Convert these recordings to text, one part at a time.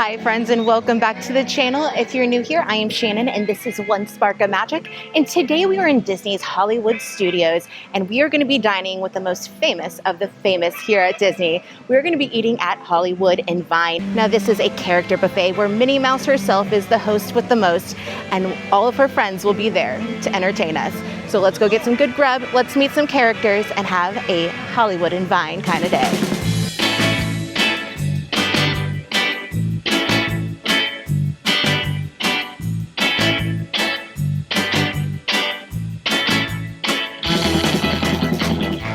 Hi friends, and welcome back to the channel. If you're new here, I am Shannon and this is One Spark of Magic, and today we are in Disney's Hollywood Studios and we are going to be dining with the most famous of the famous here at Disney. We're going to be eating at Hollywood and Vine. Now this is a character buffet where Minnie Mouse herself is the host with the most, and all of her friends will be there to entertain us. So let's go get some good grub, let's meet some characters, and have a Hollywood and Vine kind of day.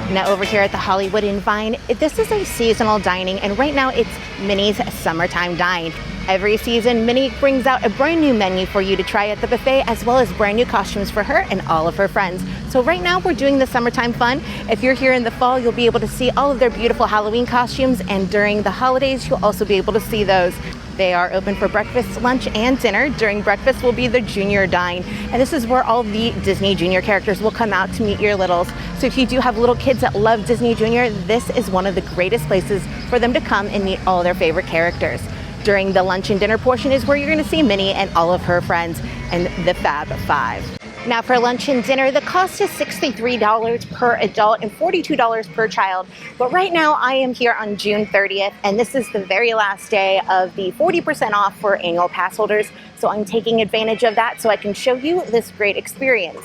Now over here at the Hollywood and Vine, this is a seasonal dining, and right now it's Minnie's Summertime Dine. Every season, Minnie brings out a brand new menu for you to try at the buffet, as well as brand new costumes for her and all of her friends. So right now we're doing the summertime fun. If you're here in the fall, you'll be able to see all of their beautiful Halloween costumes, and during the holidays, you'll also be able to see those. They are open for breakfast, lunch, and dinner. During breakfast will be the Junior Dine, and this is where all the Disney Junior characters will come out to meet your littles. So if you do have little kids that love Disney Junior, this is one of the greatest places for them to come and meet all their favorite characters. During the lunch and dinner portion is where you're going to see Minnie and all of her friends and the Fab Five. Now for lunch and dinner, the cost is $63 per adult and $42 per child. But right now I am here on June 30th, and this is the very last day of the 40% off for annual pass holders. So I'm taking advantage of that so I can show you this great experience.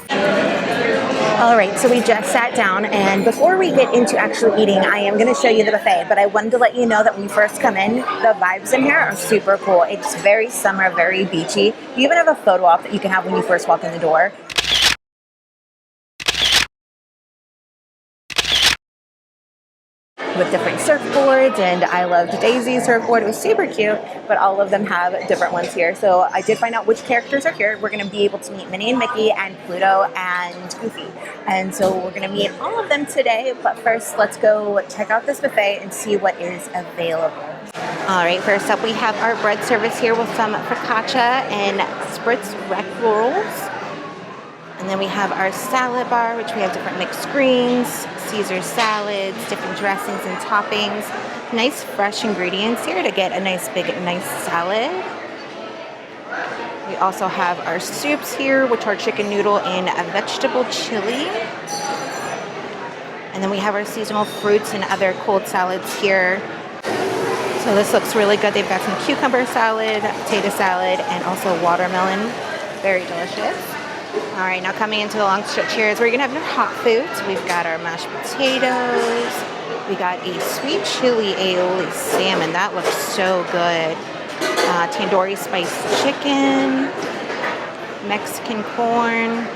All right, so we just sat down, and before we get into actually eating, I am going to show you the buffet, but I wanted to let you know that when you first come in, the vibes in here are super cool. It's very summer, very beachy. You even have a photo op that you can have when you first walk in the door. With different surfboards, and I loved Daisy's surfboard. It was super cute, but all of them have different ones here. So I did find out which characters are here. We're going to be able to meet Minnie and Mickey and Pluto and Goofy. And so we're going to meet all of them today. But first, let's go check out this buffet and see what is available. All right, first up we have our bread service here with some focaccia and spritz wreck rolls. And then we have our salad bar, which we have different mixed greens, Caesar salads, different dressings and toppings. Nice fresh ingredients here to get a nice salad. We also have our soups here, which are chicken noodle and a vegetable chili. And then we have our seasonal fruits and other cold salads here. So this looks really good. They've got some cucumber salad, potato salad, and also watermelon. Very delicious. All right, now coming into the long stretch here is where you're gonna have your hot foods. We've got our mashed potatoes. We got a sweet chili aioli salmon. That looks so good. Tandoori spiced chicken, Mexican corn,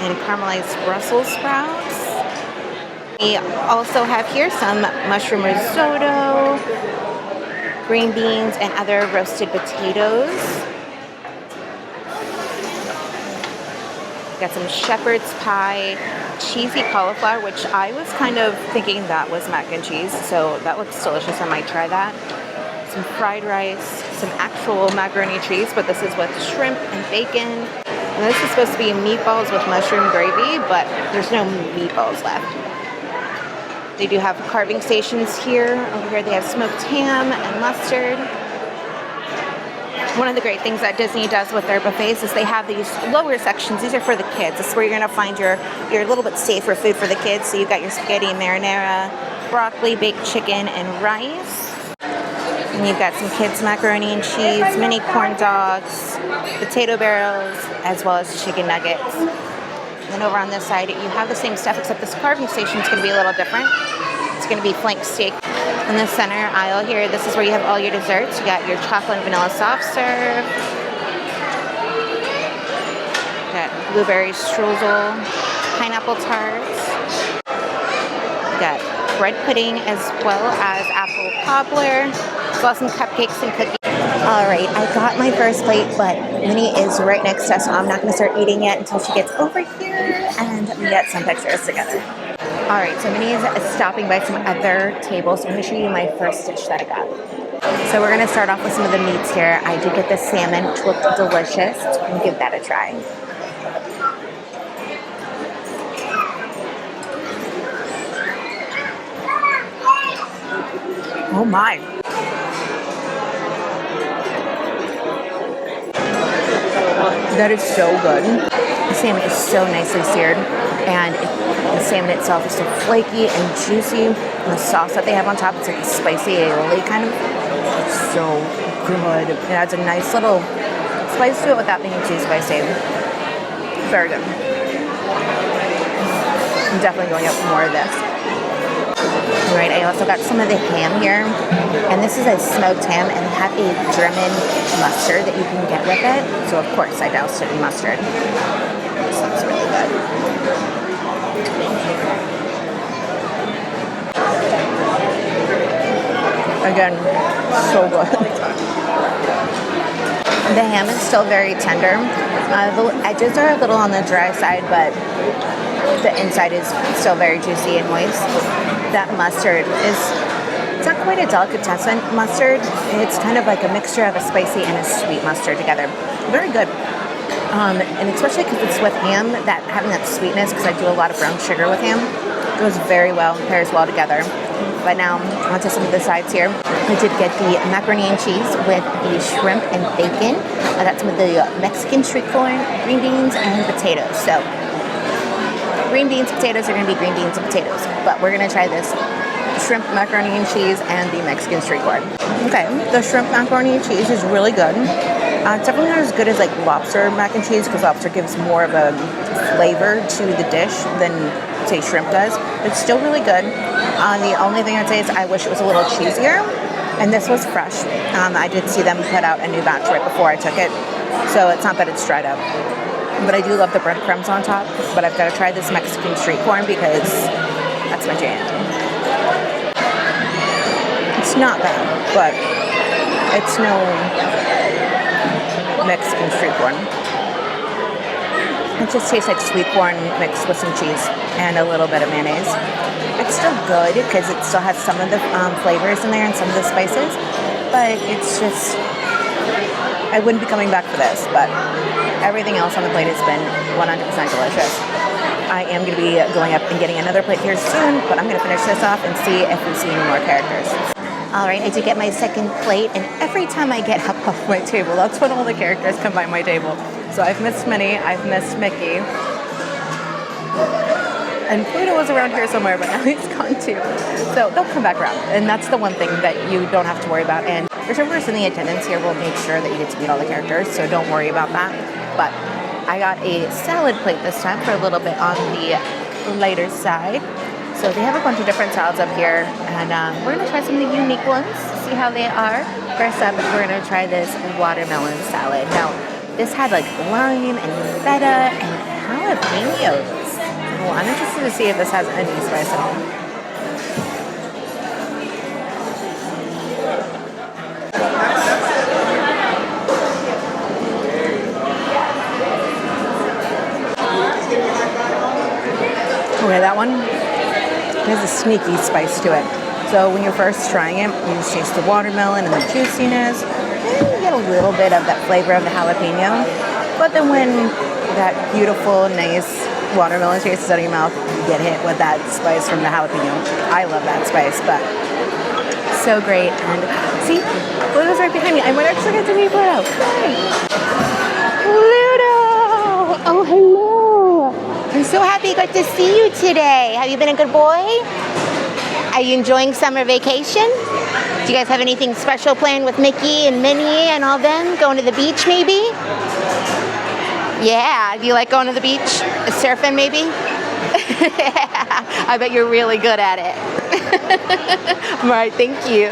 and caramelized Brussels sprouts. We also have here some mushroom risotto, green beans, and other roasted potatoes. Got some shepherd's pie, cheesy cauliflower, which I was kind of thinking that was mac and cheese, so that looks delicious. I might try that. Some fried rice, some actual macaroni cheese, but this is with shrimp and bacon. And this is supposed to be meatballs with mushroom gravy, but there's no meatballs left. They do have carving stations here. Over here they have smoked ham and mustard. One of the great things that Disney does with their buffets is they have these lower sections. These are for the kids. This is where you're going to find your little bit safer food for the kids. So you've got your spaghetti and marinara, broccoli, baked chicken, and rice. And you've got some kids' macaroni and cheese, mini corn dogs, potato barrels, as well as chicken nuggets. And then over on this side, you have the same stuff, except this carving station is going to be a little different. It's going to be flank steak. In the center aisle here, this is where you have all your desserts. You got your chocolate and vanilla soft serve. Got blueberry streusel, pineapple tarts. Got bread pudding as well as apple cobbler, as well as some cupcakes and cookies. All right, I got my first plate, but Minnie is right next to us, so I'm not going to start eating it until she gets over here and we get some pictures together. All right, so Minnie is stopping by some other tables. So I'm going to show you my first dish that I got. So we're going to start off with some of the meats here. I did get the salmon, which looked delicious. We'll give that a try. Oh my. That is so good. The salmon is so nicely seared, and the salmon itself is so flaky and juicy. And the sauce that they have on top, it's like a spicy aioli kind of. It's so good. It adds a nice little spice to it without being too spicy. Very good. I'm definitely going up for more of this. All right, I also got some of the ham here, and this is a smoked ham, and they have a German mustard that you can get with it. So of course I doused it in mustard. This looks really good. Again, so good. The ham is still very tender. The edges are a little on the dry side, but the inside is still very juicy and moist. That mustard it's not quite a delicatessen mustard. It's kind of like a mixture of a spicy and a sweet mustard together. Very good. And especially because it's with ham, that having that sweetness, because I do a lot of brown sugar with ham, goes very well and pairs well together. But now, onto some of the sides here. I did get the macaroni and cheese with the shrimp and bacon. I got some of the Mexican street corn, green beans, and potatoes. So, green beans, potatoes are going to be green beans and potatoes. But we're going to try this shrimp macaroni and cheese and the Mexican street corn. Okay, the shrimp macaroni and cheese is really good. It's definitely not as good as like lobster mac and cheese, because lobster gives more of a flavor to the dish than say shrimp does. But it's still really good. The only thing I'd say is I wish it was a little cheesier, and this was fresh. I did see them put out a new batch right before I took it, so it's not that it's dried up. But I do love the breadcrumbs on top. But I've got to try this Mexican street corn because that's my jam. It's not bad, but it's no Mexican street corn. It just tastes like sweet corn mixed with some cheese and a little bit of mayonnaise. It's still good because it still has some of the flavors in there and some of the spices, but it's just, I wouldn't be coming back for this, but everything else on the plate has been 100% delicious. I am going to be going up and getting another plate here soon, but I'm going to finish this off and see if we see any more characters. All right, I did get my second plate, and every time I get up off my table, that's when all the characters come by my table. So I've missed Minnie, I've missed Mickey, and Pluto was around here somewhere, but now he's gone too. So they'll come back around, and that's the one thing that you don't have to worry about. And the servers in the attendance here will make sure that you get to meet all the characters, so don't worry about that. But I got a salad plate this time for a little bit on the lighter side. So they have a bunch of different salads up here, and we're going to try some of the unique ones, see how they are. First up, we're going to try this watermelon salad. Now, this had like lime and feta and jalapenos. Well, I'm interested to see if this has any spice at all. Okay, that one has a sneaky spice to it. So when you're first trying it, you just taste the watermelon and the juiciness, and you get a little bit of that flavor of the jalapeno. But then when that beautiful, nice watermelon taste is out of your mouth, you get hit with that spice from the jalapeno. I love that spice, but so great. And see, Pluto's right behind me. I might actually get to meet Pluto. Hi. Pluto! Oh, hello. I'm so happy I got to see you today. Have you been a good boy? Are you enjoying summer vacation? Do you guys have anything special planned with Mickey and Minnie and all them? Going to the beach maybe? Yeah, do you like going to the beach? Surfing maybe? I bet you're really good at it. All right, thank you.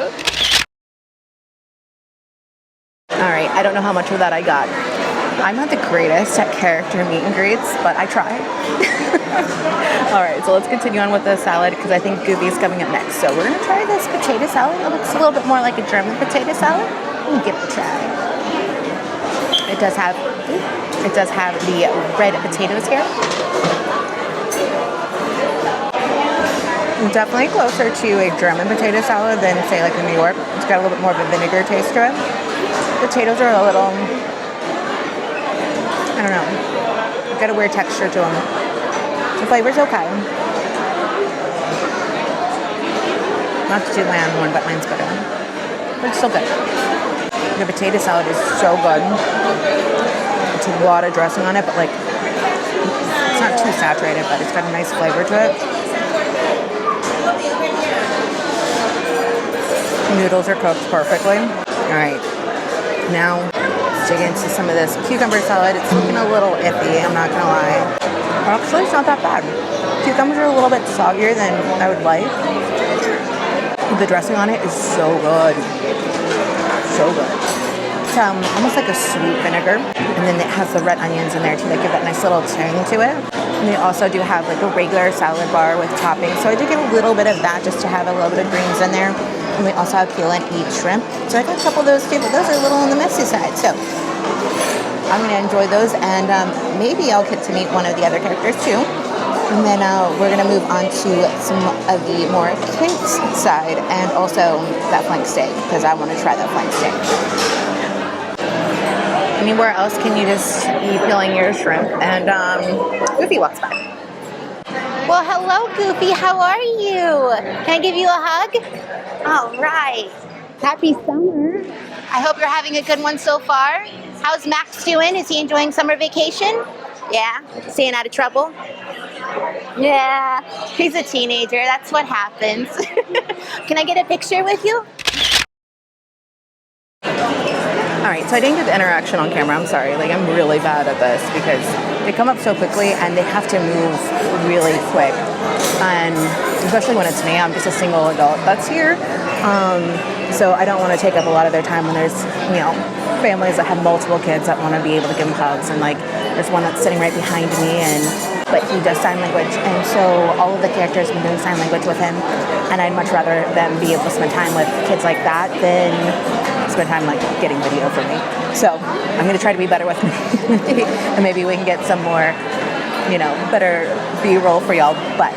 All right, I don't know how much of that I got. I'm not the greatest at character meet and greets, but I try. All right, so let's continue on with the salad because I think Goofy's coming up next. So we're gonna try this potato salad. It looks a little bit more like a German potato salad. We'll give it a try. It does have the red potatoes here. Definitely closer to a German potato salad than say like in New York. It's got a little bit more of a vinegar taste to it. Potatoes are a little, I don't know, got a weird texture to them. The flavor's okay. Not too bland one, but mine's better. But it's still good. The potato salad is so good. It's a lot of dressing on it, but like it's not too saturated, but it's got a nice flavor to it. Noodles are cooked perfectly. All right, now let's dig into some of this cucumber salad. It's looking a little iffy, I'm not gonna lie. Actually, it's not that bad. Cucumbers are a little bit soggier than I would like. The dressing on it is so good. So good. It's almost like a sweet vinegar. And then it has the red onions in there too that give that nice little tang to it. And they also do have like a regular salad bar with toppings. So I did get a little bit of that just to have a little bit of greens in there. And we also have peel and eat shrimp. So I got a couple of those too, but those are a little on the messy side. So I'm going to enjoy those, and maybe I'll get to meet one of the other characters too. And then we're going to move on to some of the more kids side, and also that flank steak, because I want to try that flank steak. Anywhere else can you just be peeling your shrimp? And Goofy walks by. Well, hello, Goofy. How are you? Can I give you a hug? All right. Happy summer. I hope you're having a good one so far. How's Max doing? Is he enjoying summer vacation? Yeah? Staying out of trouble? Yeah. He's a teenager. That's what happens. Can I get a picture with you? All right, so I didn't get the interaction on camera. I'm sorry. Like, I'm really bad at this because they come up so quickly and they have to move really quick. And especially when it's me, I'm just a single adult that's here. So I don't want to take up a lot of their time when there's, you know, families that have multiple kids that want to be able to give them hugs. And like, there's one that's sitting right behind me, but he does sign language. And so all of the characters have been doing sign language with him. And I'd much rather them be able to spend time with kids like that than spend time like getting video for me. So I'm going to try to be better with me. And maybe we can get some more, you know, better B-roll for y'all. But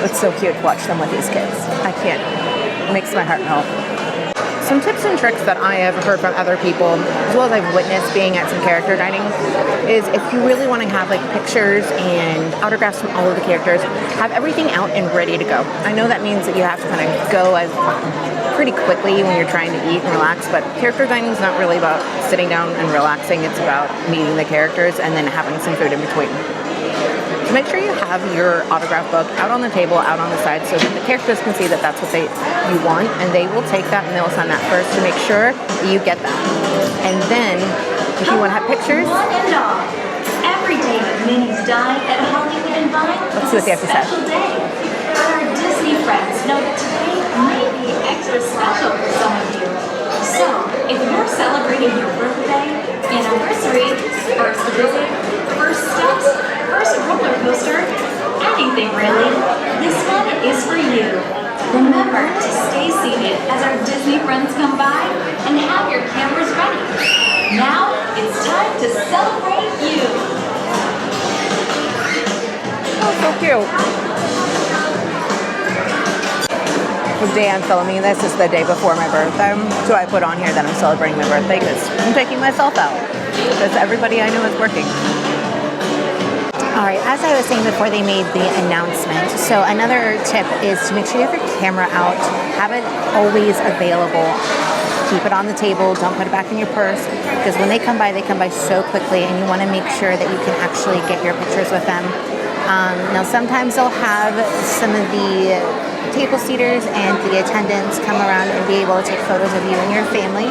it's so cute to watch them with these kids. I can't. It makes my heart melt. Some tips and tricks that I have heard from other people, as well as I've witnessed being at some character dining, is if you really want to have like pictures and autographs from all of the characters, have everything out and ready to go. I know that means that you have to kind of go as pretty quickly when you're trying to eat and relax, but character dining is not really about sitting down and relaxing. It's about meeting the characters and then having some food in between. So make sure you have your autograph book out on the table, out on the side, so that the characters can see that that's what you want, and they will take that and they'll sign that first to make sure that you get that. And then, if you want to have pictures, every day at Minnie's Dine at Hollywood and Vine. Let's see what they have to say. Special day. Our Disney friends know that today may be extra special for some of you. So, if you're celebrating your birthday, anniversary, first visit, first steps, first roller coaster, anything really, this one is for you. Remember to stay seated as our Disney friends come by and have your cameras ready. Now it's time to celebrate you. Oh, so cute. The day I'm filming this is the day before my birthday, so I put on here that I'm celebrating my birthday because I'm taking myself out because everybody I know is working. All right, as I was saying before they made the announcement, so another tip is to make sure you have your camera out, have it always available. Keep it on the table, don't put it back in your purse, because when they come by so quickly, and you want to make sure that you can actually get your pictures with them. Now sometimes they'll have some of the table seaters and the attendants come around and be able to take photos of you and your family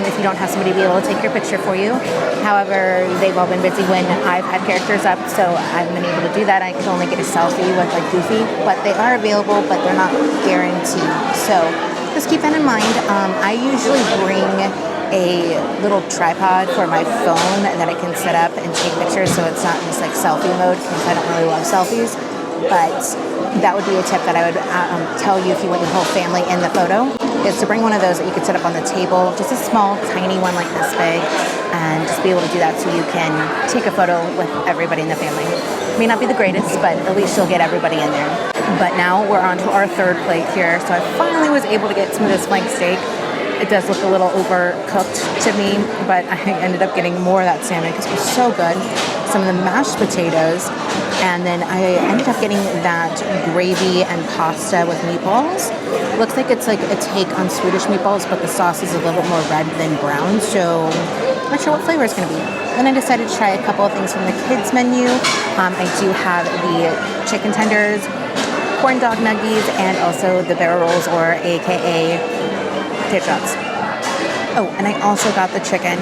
if you don't have somebody be able to take your picture for you. However, they've all been busy when I've had characters up, so I haven't been able to do that. I can only get a selfie with like Goofy, but they are available, but they're not guaranteed. So just keep that in mind. I usually bring a little tripod for my phone that I can set up and take pictures, so it's not just like selfie mode because I don't really love selfies. But that would be a tip that I would tell you if you want your whole family in the photo, is to bring one of those that you could set up on the table, just a small, tiny one like this big, and just be able to do that so you can take a photo with everybody in the family. It may not be the greatest, but at least you'll get everybody in there. But now we're on to our third plate here, so I finally was able to get some of this flank steak. It does look a little overcooked to me, but I ended up getting more of that salmon because it was so good. Some of the mashed potatoes, and then I ended up getting that gravy and pasta with meatballs. Looks like it's like a take on Swedish meatballs, but the sauce is a little bit more red than brown, so not sure what flavor it's going to be. Then I decided to try a couple of things from the kids menu. I do have the chicken tenders, corn dog nuggies, and also the barrel rolls, or AKA potato chops. Oh, and I also got the chicken,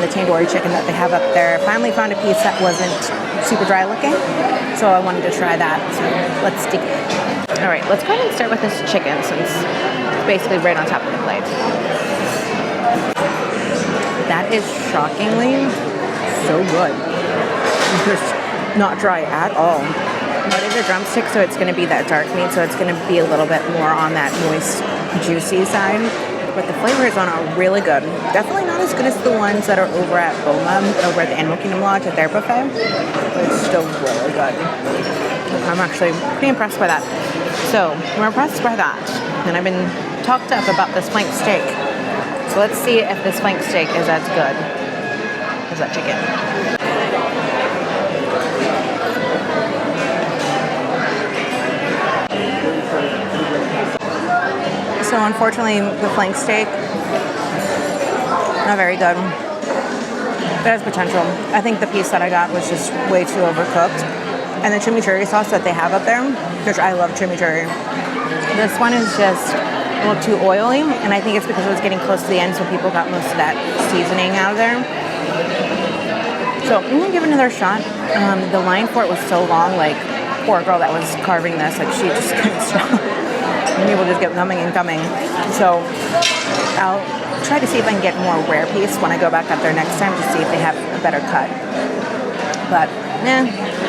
the tandoori chicken that they have up there. Finally found a piece that wasn't super dry looking, so I wanted to try that. So let's dig in. All right, let's go ahead and start with this chicken since it's basically right on top of the plate. That is shockingly so good. It's just not dry at all. It is a drumstick, so it's going to be that dark meat, so it's going to be a little bit more on that moist, juicy side. But the flavors on are really good. Definitely not as good as the ones that are over at Boma, over at the Animal Kingdom Lodge at their buffet, but it's still really good. I'm actually pretty impressed by that. So, I'm impressed by that. And I've been talked up about this flank steak. So let's see if this flank steak is as good as that chicken. So unfortunately, the flank steak, not very good. It has potential. I think the piece that I got was just way too overcooked. And the chimichurri sauce that they have up there, which I love chimichurri. This one is just a little too oily, and I think it's because it was getting close to the end, so people got most of that seasoning out of there. So I'm gonna give it another shot. The line for it was so long, like, poor girl that was carving this, like, she just couldn't stop. And people just kept coming and coming. So I'll try to see if I can get more rare piece when I go back up there next time to see if they have a better cut. But,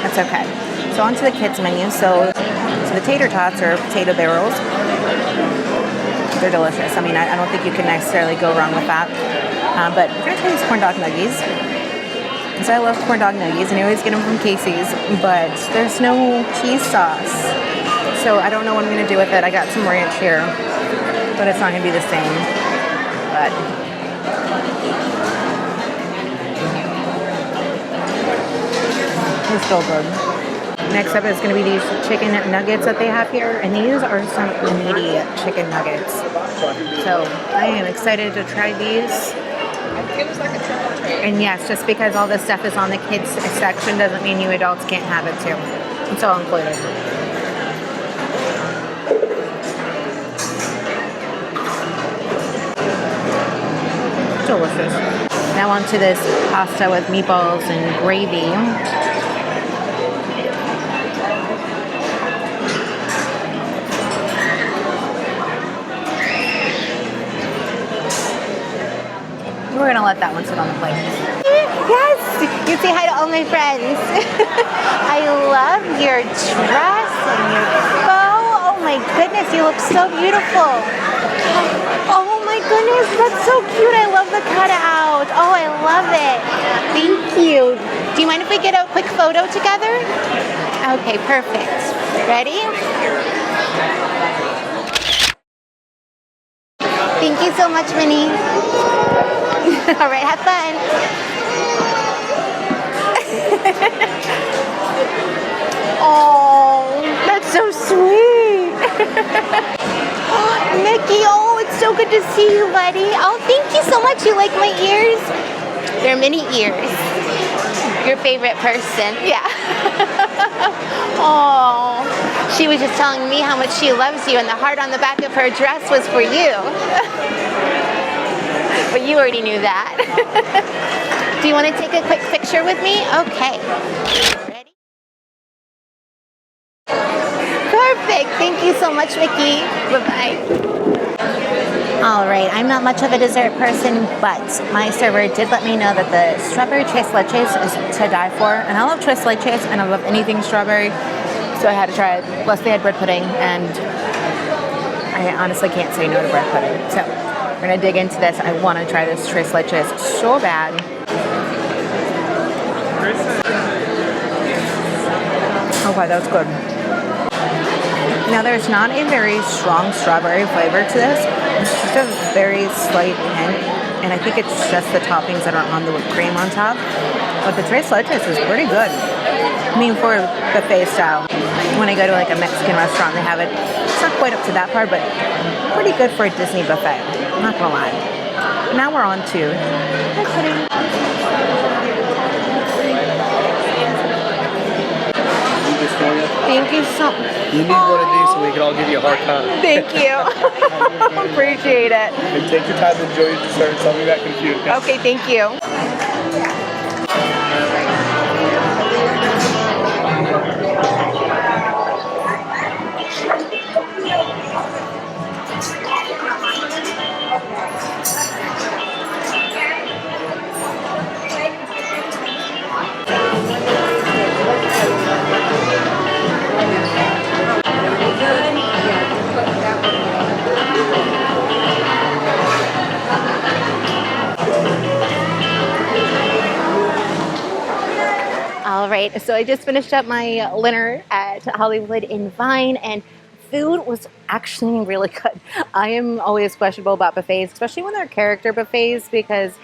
that's okay. So on to the kids menu. So the tater tots or potato barrels. They're delicious. I mean, I don't think you can necessarily go wrong with that. But we're going to try these corn dog nuggies. Because I love corn dog nuggies, and I always get them from Casey's. But there's no cheese sauce. So I don't know what I'm going to do with it. I got some ranch here. But it's not going to be the same. But it's still good. Next up is going to be these chicken nuggets that they have here, and these are some meaty chicken nuggets. So I am excited to try these. And yes, just because all this stuff is on the kids section doesn't mean you adults can't have it too. It's all included. Delicious. Now onto this pasta with meatballs and gravy. We're gonna let that one sit on the plate. Yes! You say hi to all my friends. I love your dress and your bow. Oh my goodness, you look so beautiful. Oh my goodness, that's so cute. I love the cutout. Oh, I love it. Thank you. Do you mind if we get a quick photo together? Okay, perfect. Ready? Thank you so much, Minnie. All right, have fun. Oh, that's so sweet. Mickey, oh, it's so good to see you, buddy. Oh, thank you so much. You like my ears? They're mini ears. Your favorite person. Yeah. Oh, she was just telling me how much she loves you, and the heart on the back of her dress was for you. But you already knew that. Do you want to take a quick picture with me? Okay. Ready? Perfect. Thank you so much, Mickey. Bye-bye. All right. I'm not much of a dessert person, but my server did let me know that the strawberry tres leches is to die for. And I love tres leches, and I love anything strawberry. So I had to try it. Plus, they had bread pudding, and I honestly can't say no to bread pudding. So we're gonna dig into this. I want to try this tres leches so bad. Okay, that was good. Now there's not a very strong strawberry flavor to this. It's just a very slight hint, and I think it's just the toppings that are on the whipped cream on top. But the tres leches is pretty good. I mean, for buffet style. When I go to like a Mexican restaurant, they have it. It's not quite up to that part, but pretty good for a Disney buffet. I'm not gonna lie. Now we're on two. Hi, Pudding. Thank you so much. You need one of these so we can all give you a hard time. Thank you. Appreciate it. And take your time to enjoy your dessert. Tell me back in a few. Okay, thank you. All right, so I just finished up my dinner at Hollywood in Vine, and food was actually really good. I am always questionable about buffets, especially when they're character buffets, because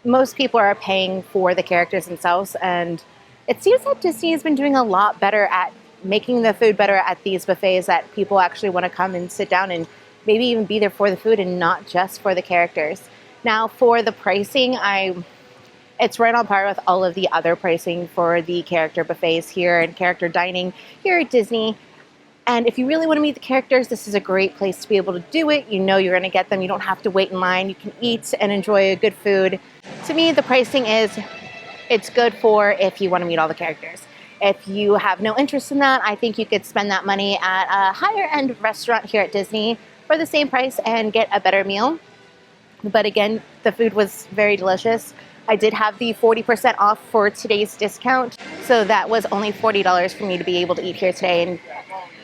most people are paying for the characters themselves, and it seems that Disney has been doing a lot better at making the food better at these buffets, that people actually want to come and sit down and maybe even be there for the food and not just for the characters. Now, for the pricing, it's right on par with all of the other pricing for the character buffets here and character dining here at Disney. And if you really want to meet the characters, this is a great place to be able to do it. You know you're going to get them. You don't have to wait in line. You can eat and enjoy good food. To me, the pricing it's good for if you want to meet all the characters. If you have no interest in that, I think you could spend that money at a higher end restaurant here at Disney for the same price and get a better meal. But again, the food was very delicious. I did have the 40% off for today's discount, so that was only $40 for me to be able to eat here today, and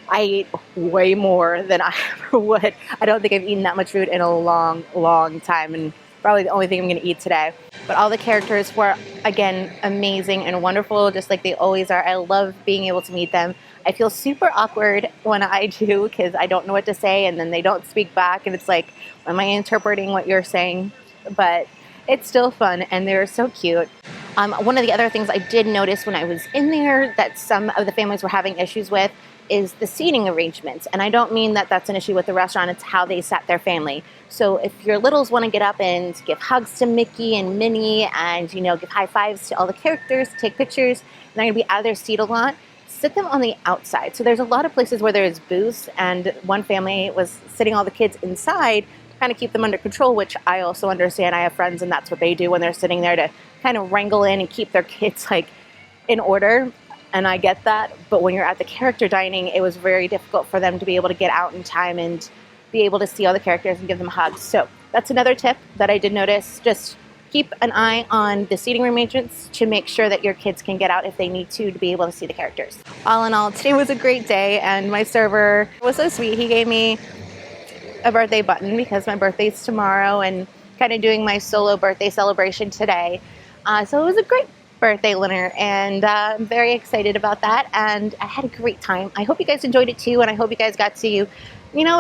I ate way more than I ever would. I don't think I've eaten that much food in a long, long time, and probably the only thing I'm going to eat today. But all the characters were, again, amazing and wonderful, just like they always are. I love being able to meet them. I feel super awkward when I do, because I don't know what to say, and then they don't speak back, and it's like, am I interpreting what you're saying? But it's still fun, and they're so cute. One of the other things I did notice when I was in there that some of the families were having issues with is the seating arrangements. And I don't mean that that's an issue with the restaurant, it's how they sat their family. So if your littles want to get up and give hugs to Mickey and Minnie and, give high fives to all the characters, take pictures, and they're going to be out of their seat a lot, sit them on the outside. So there's a lot of places where there's booths, and one family was sitting all the kids inside, kind of keep them under control, which I also understand. I have friends and that's what they do when they're sitting there, to kind of wrangle in and keep their kids in order, and I get that. But when you're at the character dining, it was very difficult for them to be able to get out in time and be able to see all the characters and give them hugs. So that's another tip that I did notice. Just keep an eye on the seating arrangements to make sure that your kids can get out if they need to be able to see the characters. All in all, today was a great day, and my server was so sweet. He gave me a birthday button because my birthday's tomorrow, and kind of doing my solo birthday celebration today. So it was a great birthday dinner, and I'm very excited about that, and I had a great time. I hope you guys enjoyed it too, and I hope you guys got to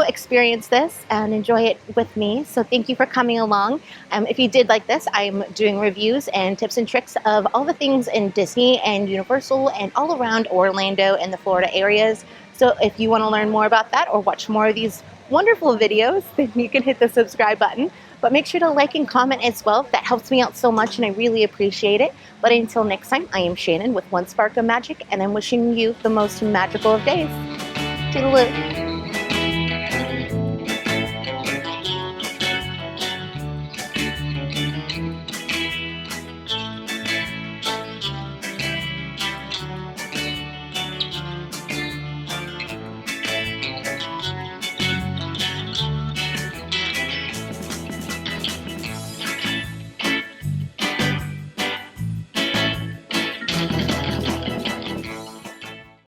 experience this and enjoy it with me. So thank you for coming along. If you did like this, I'm doing reviews and tips and tricks of all the things in Disney and Universal and all around Orlando and the Florida areas. So if you want to learn more about that or watch more of these wonderful videos, then you can hit the subscribe button. But make sure to like and comment as well. That helps me out so much, and I really appreciate it. But until next time, I am Shannon with One Spark of Magic, and I'm wishing you the most magical of days. Toodaloo.